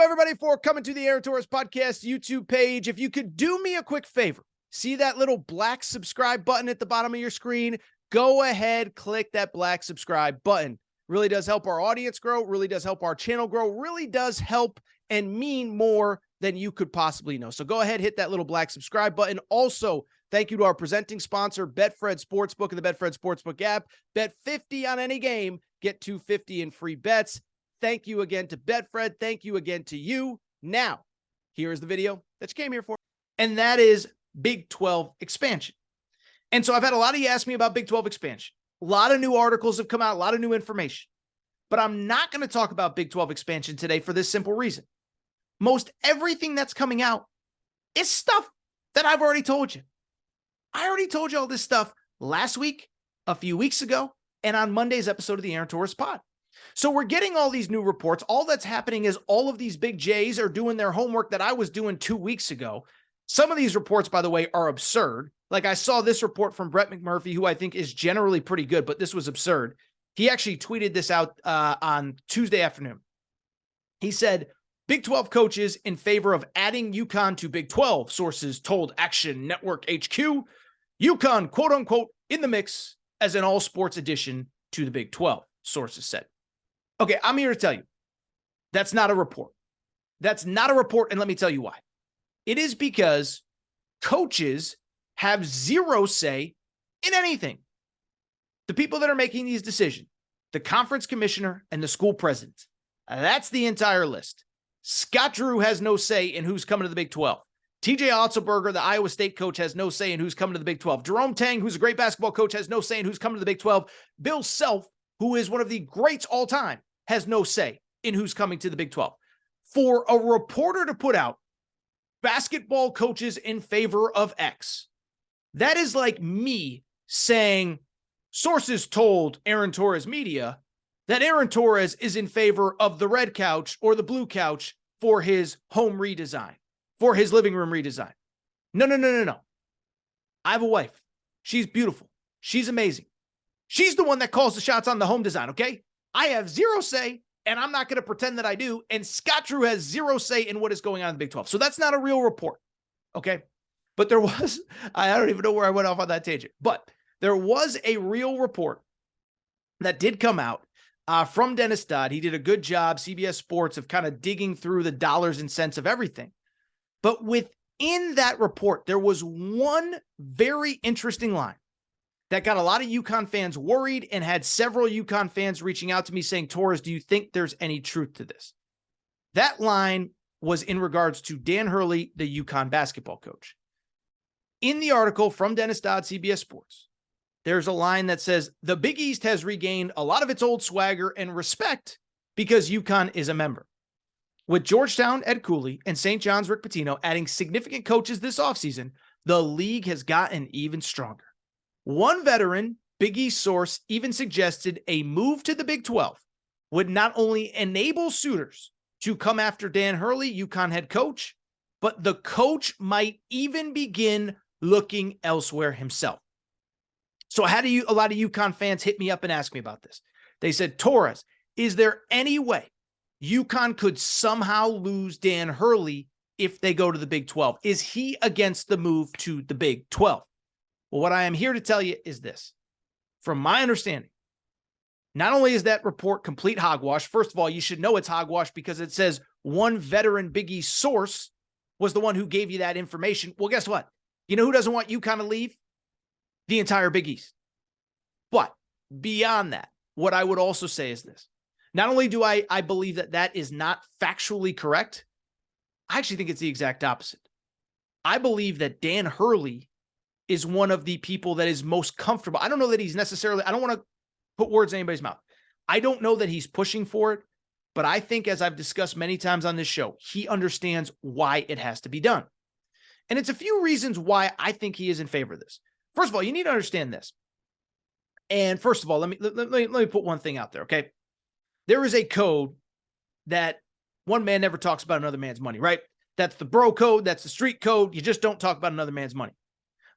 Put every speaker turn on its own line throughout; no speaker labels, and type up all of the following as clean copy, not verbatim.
you, everybody, for coming to the Aaron Torres Podcast YouTube page. If you could do me a quick favor, see that little black subscribe button at the bottom of your screen? Go ahead, click that black subscribe button. Really does help our audience grow, really does help our channel grow, really does help and mean more than you could possibly know. So go ahead, hit that little black subscribe button. Also, thank you to our presenting sponsor, Betfred Sportsbook and the Betfred Sportsbook app. Bet 50 on any game, get $250 in free bets. Thank you again to Betfred. Thank you again to you. Now, here's the video that you came here for, and that is Big 12 expansion. And so I've had a lot of you ask me about Big 12 expansion. A lot of new articles have come out, a lot of new information. But I'm not going to talk about Big 12 expansion today for this simple reason. Most everything that's coming out is stuff that I've already told you. I already told you all this stuff last week, a few weeks ago, and on Monday's episode of the Aaron Torres Pod. So we're getting all these new reports. All that's happening is all of these big J's are doing their homework that I was doing 2 weeks ago. Some of these reports, by the way, are absurd. Like I saw this report from Brett McMurphy, who I think is generally pretty good, but this was absurd. He actually tweeted this out on Tuesday afternoon. He said, Big 12 coaches in favor of adding UConn to Big 12, sources told Action Network HQ. UConn, quote unquote, in the mix as an all sports addition to the Big 12, sources said. Okay, I'm here to tell you, that's not a report. That's not a report, and let me tell you why. It is because coaches have zero say in anything. The people that are making these decisions, the conference commissioner and the school president, that's the entire list. Scott Drew has no say in who's coming to the Big 12. TJ Otzelberger, the Iowa State coach, has no say in who's coming to the Big 12. Jerome Tang, who's a great basketball coach, has no say in who's coming to the Big 12. Bill Self, who is one of the greats all time, has no say in who's coming to the Big 12. For a reporter to put out basketball coaches in favor of X, that is like me saying sources told Aaron Torres Media that Aaron Torres is in favor of the red couch or the blue couch for his home redesign, for his living room redesign. No. I have a wife. She's beautiful. She's amazing. She's the one that calls the shots on the home design, okay? I have zero say, and I'm not going to pretend that I do. And Scott Drew has zero say in what is going on in the Big 12. So that's not a real report, okay? But there was, I don't even know where I went off on that tangent, but there was a real report that did come out from Dennis Dodd. He did a good job, CBS Sports, of kind of digging through the dollars and cents of everything. But within that report, there was one very interesting line that got a lot of UConn fans worried and had several UConn fans reaching out to me saying, Torres, do you think there's any truth to this? That line was in regards to Dan Hurley, the UConn basketball coach. In the article from Dennis Dodd, CBS Sports, there's a line that says, the Big East has regained a lot of its old swagger and respect because UConn is a member. With Georgetown, Ed Cooley, and St. John's, Rick Pitino adding significant coaches this offseason, the league has gotten even stronger. One veteran Big East source even suggested a move to the Big 12 would not only enable suitors to come after Dan Hurley, UConn head coach, but the coach might even begin looking elsewhere himself. So a lot of UConn fans hit me up and asked me about this. They said, Torres, is there any way UConn could somehow lose Dan Hurley if they go to the Big 12? Is he against the move to the Big 12? Well, what I am here to tell you is this. From my understanding, not only is that report complete hogwash, first of all, you should know it's hogwash because it says one veteran Big East source was the one who gave you that information. Well, guess what? You know who doesn't want UConn to leave? The entire Big East. But beyond that, what I would also say is this. Not only do I believe that that is not factually correct, I actually think it's the exact opposite. I believe that Dan Hurley is one of the people that is most comfortable. I don't know that he's necessarily, I don't want to put words in anybody's mouth. I don't know that he's pushing for it, but I think, as I've discussed many times on this show, he understands why it has to be done. And it's a few reasons why I think he is in favor of this. First of all, you need to understand this. And first of all, let me put one thing out there, okay? There is a code that one man never talks about another man's money, right? That's the bro code. That's the street code. You just don't talk about another man's money.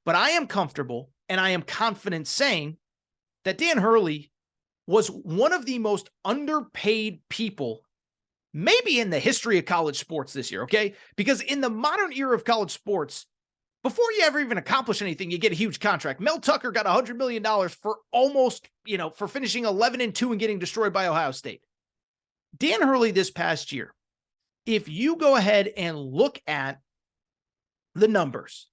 But I am comfortable and I am confident saying that Dan Hurley was one of the most underpaid people maybe in the history of college sports this year, okay? Because in the modern era of college sports, before you ever even accomplish anything, you get a huge contract. Mel Tucker got $100 million for almost, for finishing 11-2 and getting destroyed by Ohio State. Dan Hurley this past year, if you go ahead and look at the numbers,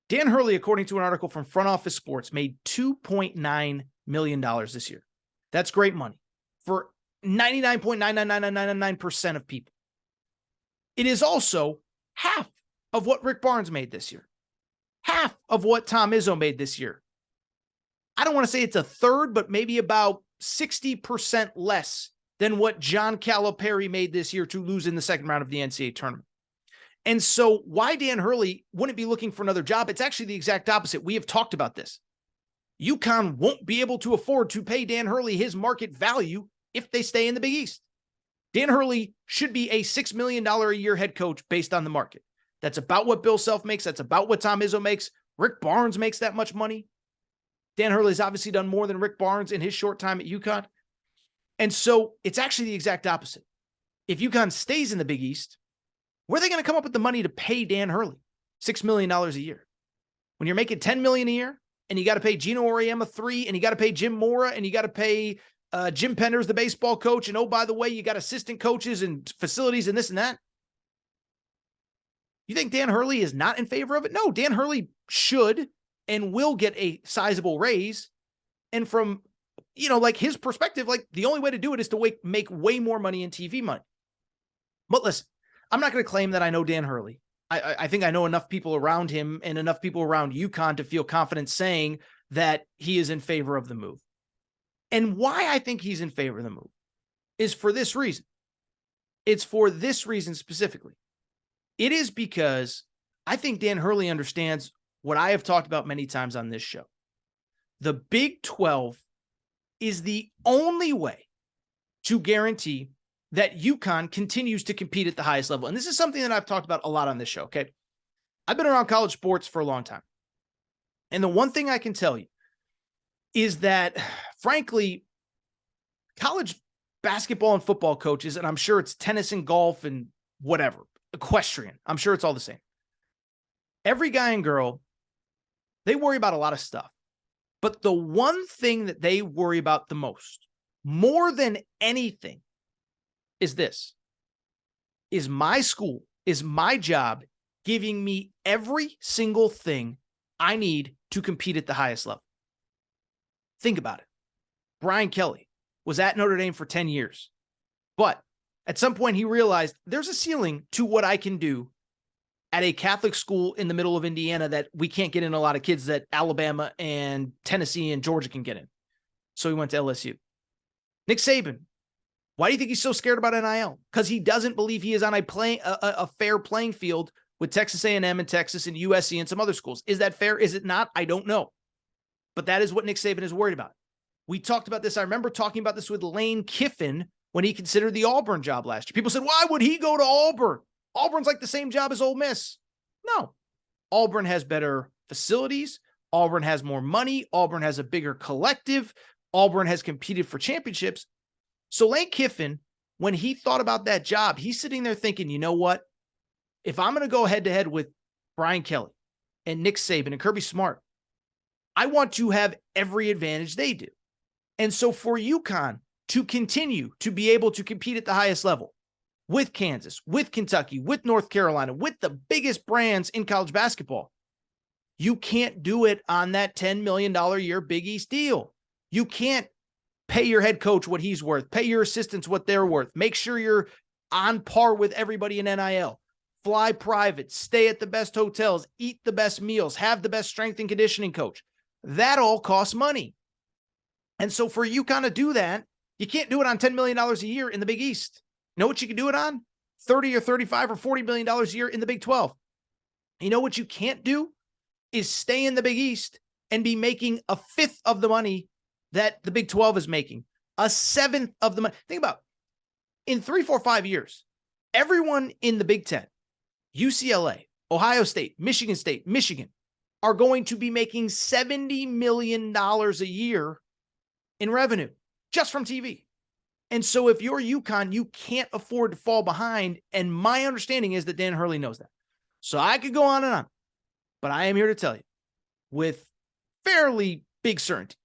Dan Hurley, according to an article from Front Office Sports, made $2.9 million this year. That's great money for 99.99999% of people. It is also half of what Rick Barnes made this year. Half of what Tom Izzo made this year. I don't want to say it's a third, but maybe about 60% less than what John Calipari made this year to lose in the second round of the NCAA tournament. And so why Dan Hurley wouldn't be looking for another job? It's actually the exact opposite. We have talked about this. UConn won't be able to afford to pay Dan Hurley his market value if they stay in the Big East. Dan Hurley should be a $6 million a year head coach based on the market. That's about what Bill Self makes. That's about what Tom Izzo makes. Rick Barnes makes that much money. Dan Hurley's obviously done more than Rick Barnes in his short time at UConn. And so it's actually the exact opposite. If UConn stays in the Big East, where are they going to come up with the money to pay Dan Hurley $6 million a year? When you're making $10 million a year and you got to pay Gino Auriemma $3 million and you got to pay Jim Mora and you got to pay Jim Penders, the baseball coach. And oh, by the way, you got assistant coaches and facilities and this and that. You think Dan Hurley is not in favor of it? No, Dan Hurley should and will get a sizable raise. And from, his perspective, the only way to do it is to make way more money in TV money. But listen, I'm not going to claim that I know Dan Hurley. I think I know enough people around him and enough people around UConn to feel confident saying that he is in favor of the move. And why I think he's in favor of the move is for this reason. It's for this reason specifically. It is because I think Dan Hurley understands what I have talked about many times on this show. The Big 12 is the only way to guarantee that UConn continues to compete at the highest level. And this is something that I've talked about a lot on this show, okay? I've been around college sports for a long time. And the one thing I can tell you is that, frankly, college basketball and football coaches, and I'm sure it's tennis and golf and whatever, equestrian, I'm sure it's all the same. Every guy and girl, they worry about a lot of stuff. But the one thing that they worry about the most, more than anything, is this. Is my school, is my job giving me every single thing I need to compete at the highest level? Think about it. Brian Kelly was at Notre Dame for 10 years. But at some point he realized there's a ceiling to what I can do at a Catholic school in the middle of Indiana that we can't get in a lot of kids that Alabama and Tennessee and Georgia can get in. So he went to LSU. Nick Saban. Why do you think he's so scared about NIL? Because he doesn't believe he is on a fair playing field with Texas A&M and Texas and USC and some other schools. Is that fair? Is it not? I don't know. But that is what Nick Saban is worried about. We talked about this. I remember talking about this with Lane Kiffin when he considered the Auburn job last year. People said, why would he go to Auburn? Auburn's like the same job as Ole Miss. No. Auburn has better facilities. Auburn has more money. Auburn has a bigger collective. Auburn has competed for championships. So Lane Kiffin, when he thought about that job, he's sitting there thinking, you know what? If I'm going to go head-to-head with Brian Kelly and Nick Saban and Kirby Smart, I want to have every advantage they do. And so for UConn to continue to be able to compete at the highest level with Kansas, with Kentucky, with North Carolina, with the biggest brands in college basketball, you can't do it on that $10 million a year Big East deal. You can't pay your head coach what he's worth, pay your assistants what they're worth, make sure you're on par with everybody in NIL, fly private, stay at the best hotels, eat the best meals, have the best strength and conditioning coach. That all costs money. And so for UConn to do that, you can't do it on $10 million a year in the Big East. You know what you can do it on? 30 or 35 or $40 million a year in the Big 12. You know what you can't do is stay in the Big East and be making a fifth of the money that the Big 12 is making, a seventh of the money. Think about it. In 3, 4, 5 years, everyone in the Big 10, UCLA, Ohio State, Michigan, are going to be making $70 million a year in revenue just from TV. And so if you're UConn, you can't afford to fall behind. And my understanding is that Dan Hurley knows that. So I could go on and on, but I am here to tell you with fairly big certainty.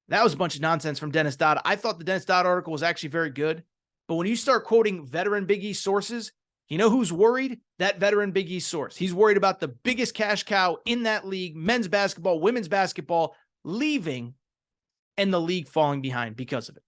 That was a bunch of nonsense from Dennis Dodd. I thought the Dennis Dodd article was actually very good. But when you start quoting veteran Big East sources, you know who's worried? That veteran Big East source. He's worried about the biggest cash cow in that league, men's basketball, women's basketball, leaving, and the league falling behind because of it.